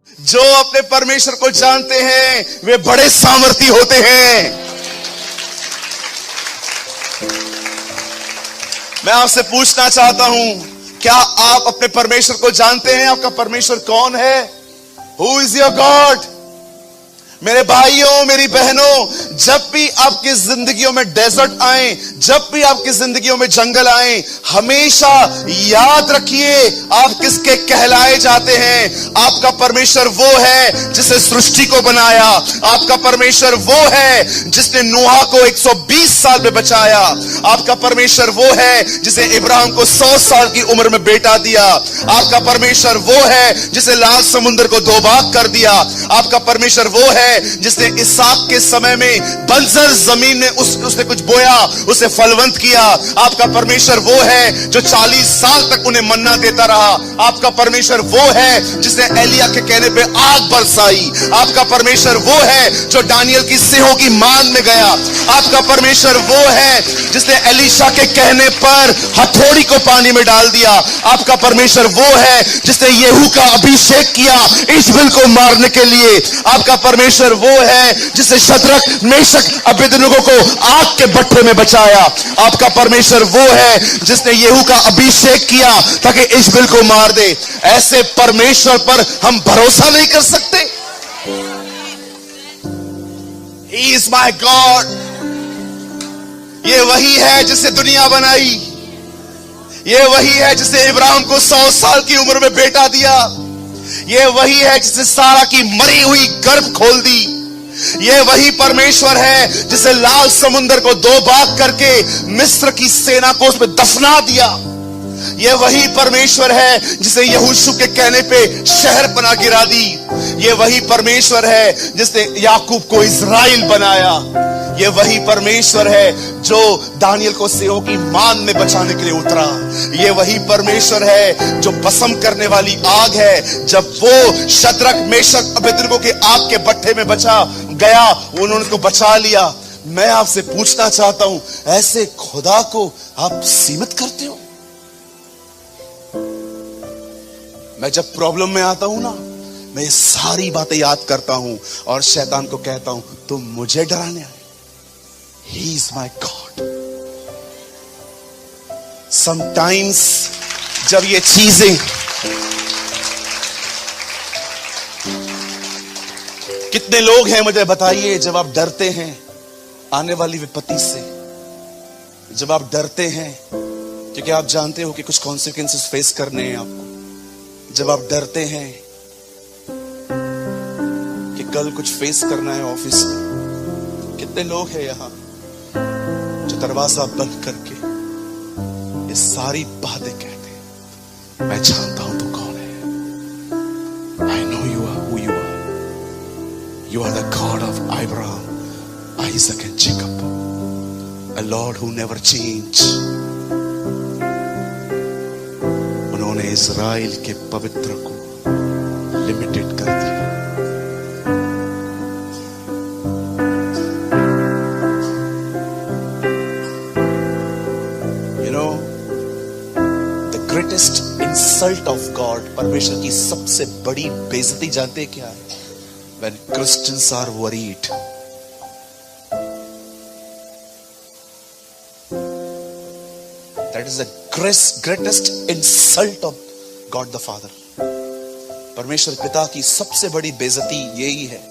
जो अपने परमेश्वर को जानते हैं वे बड़े सामर्थी होते हैं। मैं आपसे पूछना चाहता हूं, क्या आप अपने परमेश्वर को जानते हैं? आपका परमेश्वर कौन है? Who is your God? मेरे भाइयों, मेरी बहनों, जब भी आपकी जिंदगियों में डेजर्ट आए, जब भी आपकी जिंदगियों में जंगल आए, हमेशा याद रखिए आप किसके कहलाए जाते हैं। आपका परमेश्वर वो है जिसने सृष्टि को बनाया। आपका परमेश्वर वो है जिसने नूहा को 120 साल में बचाया। आपका परमेश्वर वो है जिसे इब्राहिम को 100 साल की उम्र में बेटा दिया। आपका परमेश्वर वो है जिसे लाल समुद्र को दो भाग कर दिया। आपका परमेश्वर वो है जिसने इसहाक के समय में बंजर जमीन में उसने कुछ बोया, उसे फलवंत किया। आपका परमेश्वर वो है जो 40 साल तक उन्हें मन्ना देता रहा। आपका परमेश्वर वो है जिसने एलिया के कहने पे आग बरसाई। आपका परमेश्वर वो है जो दानियल की सिंहों की मान में गया। आपका परमेश्वर वो है जिसने एलीशा के कहने पर हथौड़ी को पानी में डाल दिया। आपका परमेश्वर वो है जिसने येहू का अभिषेक किया इश्बल को मारने के लिए। आपका परमेश्वर वो है जिसने शद्रक, मेशक, अबेदनगो को आग के भट्ठे में बचाया। आपका परमेश्वर वो है जिसने येहू का अभिषेक किया ताकि इश्बल को मार दे। ऐसे परमेश्वर पर हम भरोसा नहीं कर सकते? He is my God। ये वही है जिसने दुनिया बनाई। ये वही है जिसने इब्राहिम को 100 साल की उम्र में बेटा दिया। ये वही है जिसने सारा की मरी हुई गर्भ खोल दी। ये वही परमेश्वर है जिसे लाल समुद्र को दो भाग करके मिस्र की सेना को उसमें दफना दिया। ये वही परमेश्वर है जिसे यहोशू के कहने पे शहर बना गिरा दी। ये वही परमेश्वर है जिसने याकूब को इज़राइल बनाया। ये वही परमेश्वर है जो दानियल को सिंहों की मान में बचाने के लिए उतरा। ये वही परमेश्वर है जो भस्म करने वाली आग है। जब वो शद्रक, मेशक, अबेदनगो के आग के भट्ठे में बचा गया, उन्होंने उसको बचा लिया। मैं आपसे पूछना चाहता हूं, ऐसे खुदा को आप सीमित करते हो? मैं जब प्रॉब्लम में आता हूं ना, मैं ये सारी बातें याद करता हूं और शैतान को कहता हूं तुम मुझे डराने आए। He is my God। Sometimes जब ये चीजें, कितने लोग हैं मुझे बताइए, जब आप डरते हैं आने वाली विपत्ति से, जब आप डरते हैं क्योंकि आप जानते हो कि कुछ कॉन्सिक्वेंसेस फेस करने हैं आपको, जब आप डरते हैं कि कल कुछ फेस करना है ऑफिस में, कितने लोग हैं यहां जो दरवाजा बंद करके ये सारी बातें कहते हैं, मैं जानता हूं तू कौन है। I know you are who you are। You are the God of Abraham, Isaac and Jacob, a Lord who never change। उन्होंने इज़राइल के पवित्र को लिमिटेड कर दिया। इंसल्ट ऑफ गॉड, परमेश्वर की सबसे बड़ी बेइज्जती जानते क्या है? When Christians are worried। That is the greatest insult of God the Father। परमेश्वर पिता की सबसे बड़ी बेइज्जती यही है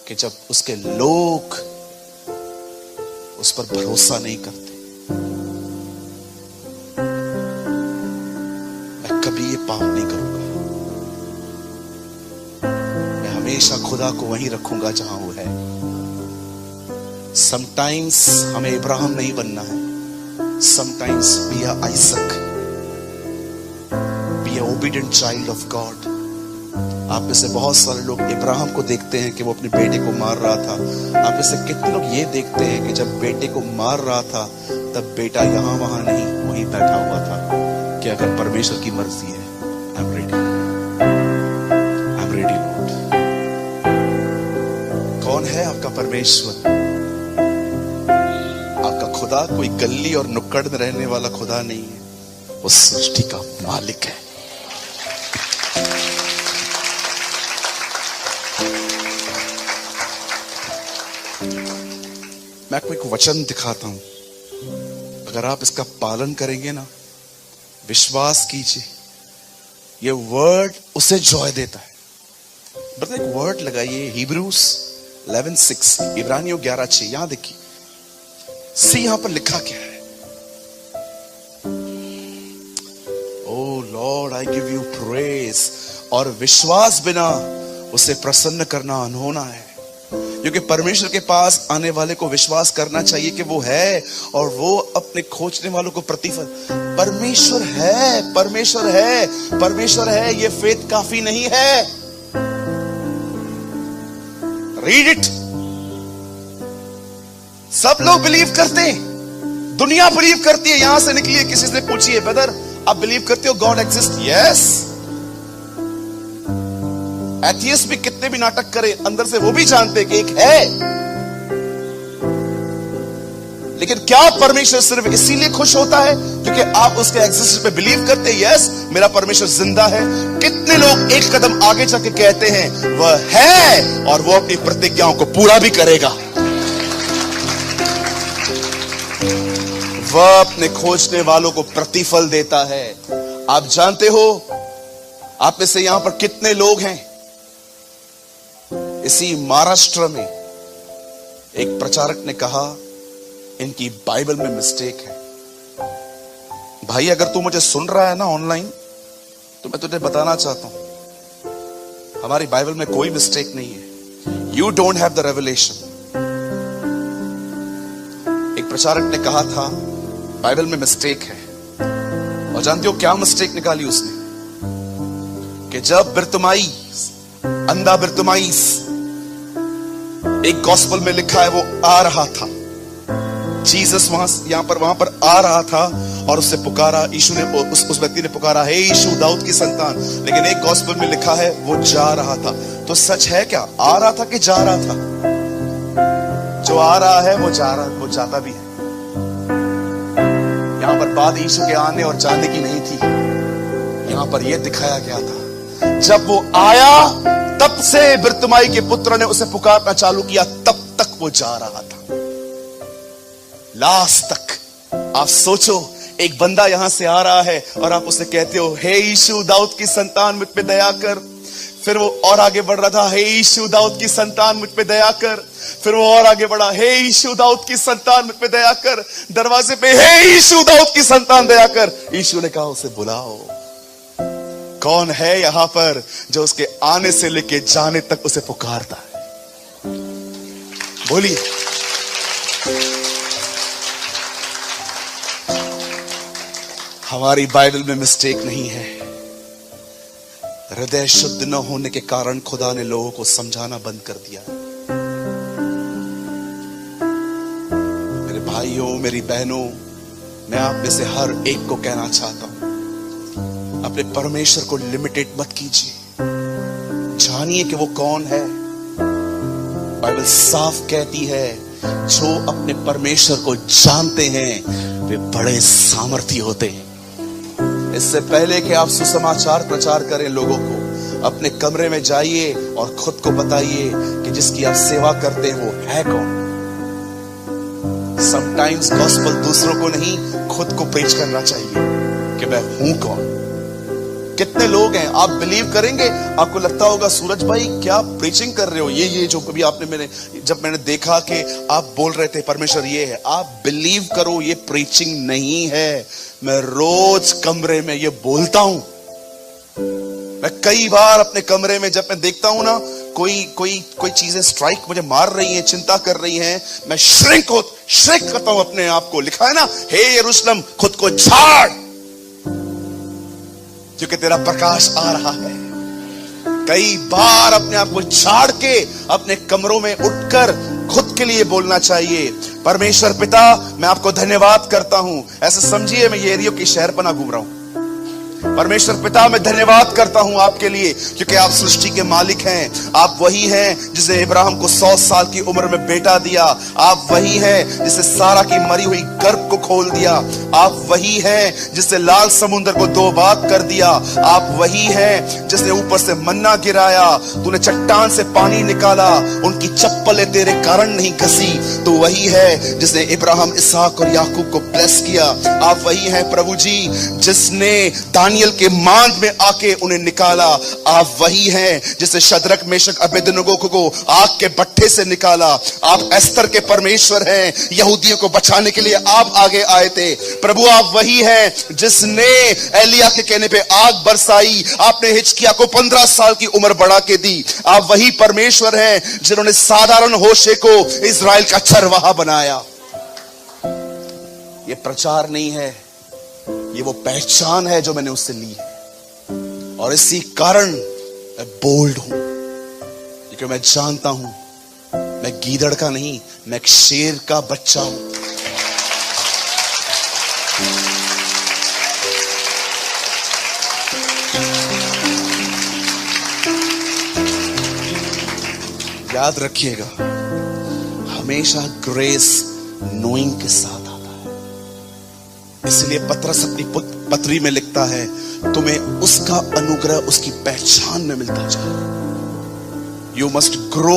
कि जब उसके लोग उस पर भरोसा नहीं करते। पाप नहीं करूंगा, मैं हमेशा खुदा को वहीं रखूंगा जहां वो है। समटाइम्स हमें इब्राहिम नहीं बनना है, sometimes be a Isaac, be a obedient child of God. आप में से बहुत सारे लोग इब्राहिम को देखते हैं कि वो अपने बेटे को मार रहा था। आप में से कितने लोग ये देखते हैं कि जब बेटे को मार रहा था तब बेटा यहां वहां नहीं, वहीं बैठा हुआ था कि अगर परमेश्वर की मर्जी है, I'm ready Lord। कौन है आपका परमेश्वर? आपका खुदा कोई गली और नुक्कड़ में रहने वाला खुदा नहीं है, वो सृष्टि का मालिक है। मैं आपको एक वचन दिखाता हूं, अगर आप इसका पालन करेंगे ना, विश्वास कीजिए, ये वर्ड उसे जॉय देता है। बस एक वर्ड लगाइए, Hebrews 11:6, इब्रानियों 11:6, यहां देखिए, सी यहां पर लिखा क्या है। O lord I give you praise. और विश्वास बिना उसे प्रसन्न करना अनहोना है, क्योंकि परमेश्वर के पास आने वाले को विश्वास करना चाहिए कि वो है, और वो अपने खोजने वालों को प्रतिफल। परमेश्वर है, परमेश्वर है, परमेश्वर है, ये फेथ काफी नहीं है। Read it. सब लोग बिलीव करते हैं, दुनिया बिलीव करती है। यहां से निकलिए, किसी से पूछिए, ब्रदर आप बिलीव करते हो गॉड एग्जिस्ट? यस। एथियस्ट भी कितने भी नाटक करे, अंदर से वो भी जानते कि एक है। लेकिन क्या परमेश्वर सिर्फ इसीलिए खुश होता है क्योंकि आप उसके एग्जिस्टेंस पे बिलीव करते हैं? यस, मेरा परमेश्वर जिंदा है। कितने लोग एक कदम आगे जाके कहते हैं वह है, और वो अपनी प्रतिज्ञाओं को पूरा भी करेगा। वह अपने खोजने वालों को प्रतिफल देता है। आप जानते हो, आप में से यहां पर कितने लोग हैं, इसी महाराष्ट्र में एक प्रचारक ने कहा इनकी बाइबल में मिस्टेक है। भाई अगर तू मुझे सुन रहा है ना ऑनलाइन, तो मैं तुझे बताना चाहता हूं, हमारी बाइबल में कोई मिस्टेक नहीं है। You don't have the revelation. एक प्रचारक ने कहा था बाइबल में मिस्टेक है, और जानते हो क्या मिस्टेक निकाली उसने? कि जब बिरतुमाई, अंधा बिरतुमाइस, एक गॉस्पेल में लिखा है वो आ रहा था, जीसस वहां पर आ रहा था, और उससे पुकारा, यीशु ने, उस व्यक्ति ने पुकारा, हे यीशु दाऊद की संतान। लेकिन एक गॉस्पेल में लिखा है वो जा रहा था। तो सच है क्या, आ रहा था कि जा रहा था? जो आ रहा है वो जाता भी है। यहां पर बात यीशु के आने और जाने की नहीं थी, यहां पर यह दिखाया गया था जब वो आया, तब से बिरतुमाई के पुत्र ने उसे पुकारना चालू किया, तब तक वो जा रहा था, लास्ट तक। आप सोचो, एक बंदा यहां से आ रहा है और आप उसे कहते हो, हे यीशु दाऊद की संतान मुझ पे दया कर। फिर वो और आगे बढ़ रहा था, हे यीशु दाऊद की संतान मुझ पे दया कर। फिर वो और आगे बढ़ा, हे यीशु दाऊद की संतान मुझ पे दया कर। दरवाजे पे, हे यीशु दाऊद की संतान दया कर। यीशु ने कहा उसे बुलाओ। कौन है यहां पर जो उसके आने से लेके जाने तक उसे पुकारता है? बोलिए। हमारी बाइबल में मिस्टेक नहीं है। हृदय शुद्ध न होने के कारण खुदा ने लोगों को समझाना बंद कर दिया। मेरे भाइयों, मेरी बहनों, मैं आप में से हर एक को कहना चाहता हूं, अपने परमेश्वर को लिमिटेड मत कीजिए। जानिए कि वो कौन है। बाइबल साफ कहती है, जो अपने परमेश्वर को जानते हैं वे बड़े सामर्थी होते हैं। इससे पहले कि आप सुसमाचार प्रचार करें लोगों को, अपने कमरे में जाइए और खुद को बताइए कि जिसकी आप सेवा करते हैं वो है कौन। समटाइम्स गॉस्पेल दूसरों को नहीं, खुद को प्रीच करना चाहिए कि मैं हूं कौन। कितने लोग हैं, आप बिलीव करेंगे, आपको लगता होगा सूरज भाई क्या प्रीचिंग कर रहे हो, ये जो कभी आपने जब मैंने देखा कि आप बोल रहे थे परमेश्वर ये है, आप बिलीव करो ये प्रीचिंग नहीं है। मैं रोज कमरे में ये बोलता हूं। मैं कई बार अपने कमरे में जब मैं देखता हूं ना, कोई चीजें स्ट्राइक मुझे मार रही हैं, चिंता कर रही हैं, मैं श्रिंक करता हूं अपने आप को। लिखा है ना, हे यरूशलेम खुद को झाड़, क्योंकि तेरा प्रकाश आ रहा है। कई बार अपने आप को झाड़ के अपने कमरों में उठकर खुद के लिए बोलना चाहिए, परमेश्वर पिता मैं आपको धन्यवाद करता हूं। ऐसे समझिए मैं ये एरियो की शहर पना घूम रहा हूं, परमेश्वर पिता, मैं धन्यवाद करता हूं आपके लिए, क्योंकि आप सृष्टि के मालिक हैं। आप वही हैं जिसने इब्राहिम को 100 साल की उम्र में बेटा दिया। आप वही हैं जिसने सारा की मरी हुई गर्भ को खोल दिया। आप वही हैं जिसने लाल समुद्र को 2 भाग कर दिया। आप वही हैं जिसने ऊपर से मन्ना गिराया, तूने चट्टान से पानी निकाला, उनकी चप्पलें तेरे कारण नहीं घसी। तो वही है जिसने इब्राहिम, इसहाक और याकूब को ब्लेस किया। आप वही हैं प्रभु जी जिसने दानियल के मांद में आके उन्हें निकाला। आप वही हैं जिसने शद्रक, मेशक, अबेदनगो को आग के भट्ठे से निकाला। आप एस्तर के परमेश्वर हैं, यहूदियों को बचाने के लिए आप आगे आए थे। प्रभु आप वही हैं जिसने एलिया के कहने पे आग बरसाई। आपने हिजकिय्याह को 15 साल की उम्र बढ़ा के दी। आप वही परमेश्वर हैं जिन्होंने साधारण होशे को इजराइल का चरवाहा बनाया। ये प्रचार नहीं है, ये वो पहचान है जो मैंने उससे ली है। और इसी कारण मैं बोल्ड हूं, क्योंकि मैं जानता हूं मैं गीदड़ का नहीं, मैं एक शेर का बच्चा हूं। याद रखिएगा, हमेशा ग्रेस नोइंग के साथ आता है। इसलिए पतरस अपनी पत्री में लिखता है, तुम्हें उसका अनुग्रह उसकी पहचान में मिलता जाए। You must grow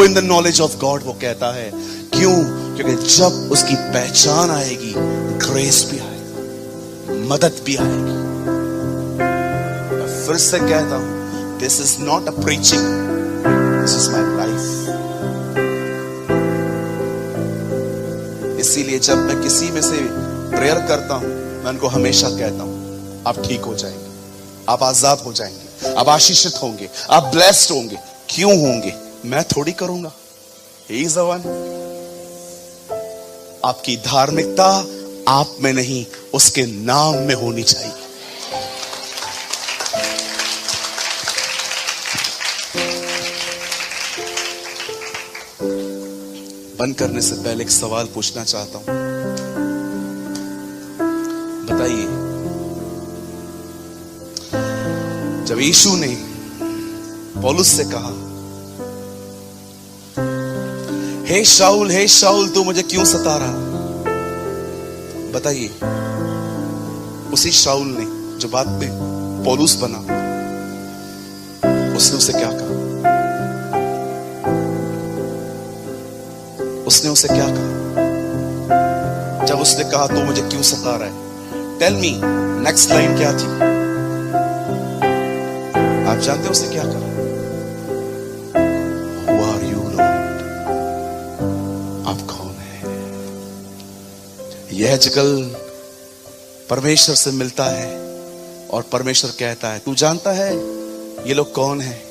in the knowledge of God, वो कहता है। क्यों? क्योंकि जब उसकी पहचान आएगी, ग्रेस भी आएगी, मदद भी आएगी। मैं फिर से कहता हूं, this is not a preaching, this is my life. इसीलिए जब मैं किसी में से प्रेयर करता हूं, मैं उनको हमेशा कहता हूं, आप ठीक हो जाएंगे, आप आजाद हो जाएंगे, आप आशीषित होंगे, आप ब्लेस्ड होंगे। क्यों होंगे? मैं थोड़ी करूंगा, ही इज द वन। आपकी धार्मिकता आप में नहीं, उसके नाम में होनी चाहिए। बंद करने से पहले एक सवाल पूछना चाहता हूं। बताइए, जब यीशु ने पौलुस से कहा, हे शाऊल तू मुझे क्यों सता रहा? बताइए, उसी शाऊल ने जो बाद में पौलुस बना, उसने उसे क्या कहा? उसने उसे क्या कहा जब उसने कहा तू मुझे क्यों सता रहा है? टेल मी, नेक्स्ट लाइन क्या थी? आप जानते हैं उसने क्या कहा? Who are you, Lord? आप कौन है? यह जगल परमेश्वर से मिलता है और परमेश्वर कहता है, तू जानता है ये लोग कौन है?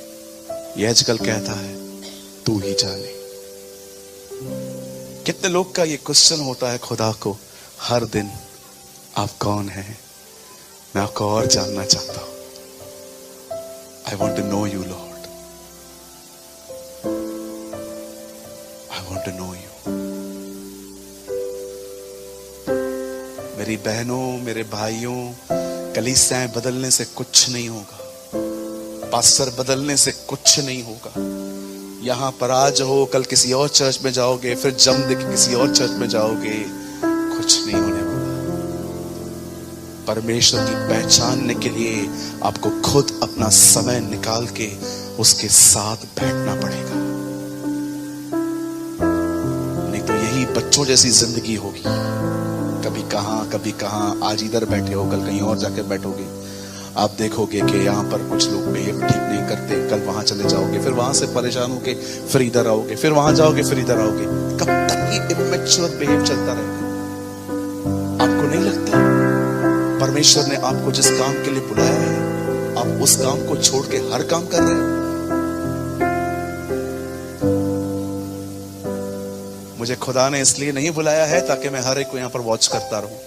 यह जगल कहता है, तू ही जाने। कितने लोग का ये क्वेश्चन होता है खुदा को हर दिन, आप कौन है? मैं आपको और जानना चाहता हूं। I want to know you, Lord. I want to know you. मेरी बहनों, मेरे भाइयों, कलीसियाएं बदलने से कुछ नहीं होगा, पास्टर बदलने से कुछ नहीं होगा। यहां पर आज हो, कल किसी और चर्च में जाओगे, फिर जम दे के किसी और चर्च में जाओगे, कुछ नहीं होने वाला। परमेश्वर की पहचानने के लिए आपको खुद अपना समय निकाल के उसके साथ बैठना पड़ेगा, नहीं तो यही बच्चों जैसी जिंदगी होगी। कभी कहां, आज इधर बैठे हो, कल कहीं और जाके बैठोगे। आप देखोगे कि यहाँ पर कुछ लोग बिहेव ठीक नहीं करते, कल वहां चले जाओगे, फिर वहां से परेशान होके फिर इधर आओगे, फिर वहां जाओगे, फिर इधर आओगे। कब तक ये इमैच्योर बिहेव चलता रहेगा? आपको नहीं लगता परमेश्वर ने आपको जिस काम के लिए बुलाया है, आप उस काम को छोड़ के हर काम कर रहे हैं? मुझे खुदा ने इसलिए नहीं बुलाया है ताकि मैं हर एक को यहां पर वॉच करता रहूं।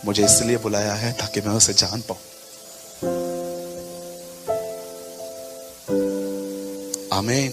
मुझे इसलिए बुलाया है ताकि मैं उसे जान पाऊं। आमीन।